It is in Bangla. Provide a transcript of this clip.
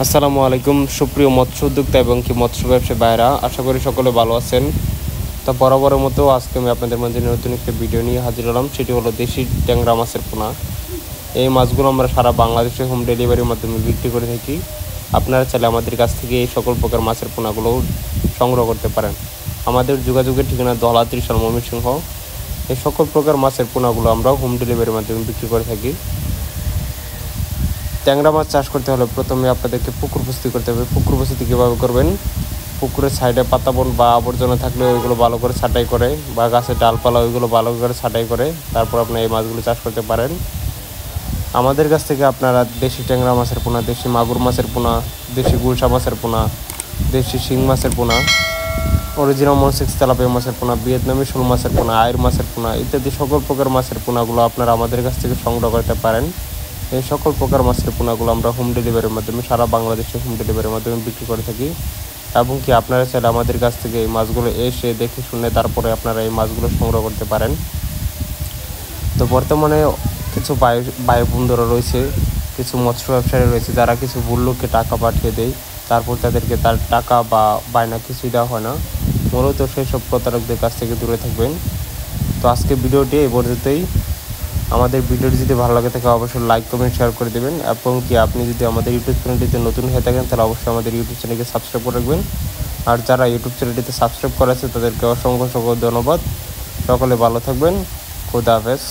আসসালামু আলাইকুম সুপ্রিয় মৎস্য উদ্যোক্তা এবং কি মৎস্য ব্যবসায়ী ভাইরা, আশা করি সকলে ভালো আছেন। তো বরাবরের মতো আজকে আমি আপনাদের মাঝে নতুন একটা ভিডিও নিয়ে হাজির হলাম। সেটি হলো দেশি ট্যাংরা মাছের পোনা। এই মাছগুলো আমরা সারা বাংলাদেশে হোম ডেলিভারির মাধ্যমে বিক্রি করে থাকি। আপনারা চাইলে আমাদের কাছ থেকে এই সকল প্রকার মাছের পোনাগুলো সংগ্রহ করতে পারেন। আমাদের যোগাযোগের ঠিকানা দহলা ত্রিশাল ময়মনসিংহ। এই সকল প্রকার মাছের পোনাগুলো আমরা হোম ডেলিভারির মাধ্যমে বিক্রি করে থাকি। ট্যাংরা মাছ চাষ করতে হলে প্রথমে আপনাদেরকে পুকুর প্রস্তুতি করতে হবে। পুকুর প্রস্তুতি কীভাবে করবেন? পুকুরের সাইডে পাতাবন বা আবর্জনা থাকলে ওইগুলো ভালো করে ছাঁটাই করে, বা গাছের ডালপালা ওইগুলো ভালো করে ছাঁটাই করে তারপর আপনার এই মাছগুলো চাষ করতে পারেন। আমাদের কাছ থেকে আপনারা দেশি ট্যাংরা মাছের পোনা, দেশি মাগুর মাছের পোনা, দেশি গুলশা মাছের পোনা, দেশি শিং মাছের পোনা, অরিজিনাল মনসিক্স তেলাপিয়া মাছের পোনা, ভিয়েতনামি শোল মাছের পোনা, আয়ের মাছের পোনা ইত্যাদি সকল প্রকার মাছের পোনাগুলো আপনারা আমাদের কাছ থেকে সংগ্রহ করতে পারেন। এই সকল প্রকার মাছের পোনাগুলো আমরা হোম ডেলিভারির মাধ্যমে সারা বাংলাদেশে হোম ডেলিভারির মাধ্যমে বিক্রি করে থাকি। এবং কি আপনারা চাইলে আমাদের কাছ থেকে এই মাছগুলো এসে দেখে শুনে তারপরে আপনারা এই মাছগুলো সংগ্রহ করতে পারেন। তো বর্তমানে কিছু ভাই বন্ধুরা রয়েছে, কিছু মৎস্য ব্যবসায়ী রয়েছে যারা কিছু ভুল লোককে টাকা পাঠিয়ে দেয়, তারপর তাদেরকে তার টাকা বা বায়না কিছুই দেওয়া হয় না। মূলত সেই সব প্রতারকদের কাছ থেকে দূরে থাকবেন। তো আজকে ভিডিওটি এই পর্যন্তই। আমাদের ভিডিওটি যদি ভালো লাগে থাকে অবশ্যই লাইক কমেন্ট শেয়ার করে দেবেন, এবং কি আপনি যদি আমাদের ইউটিউব চ্যানেলটিতে নতুন হয়ে থাকেন তাহলে অবশ্যই আমাদের ইউটিউব চ্যানেলকে সাবস্ক্রাইব করে রাখবেন। আর যারা ইউটিউব চ্যানেলটিতে সাবস্ক্রাইব করেছে তাদেরকে অসংখ্য ধন্যবাদ। সকলে ভালো থাকবেন। খোদা হাফেজ।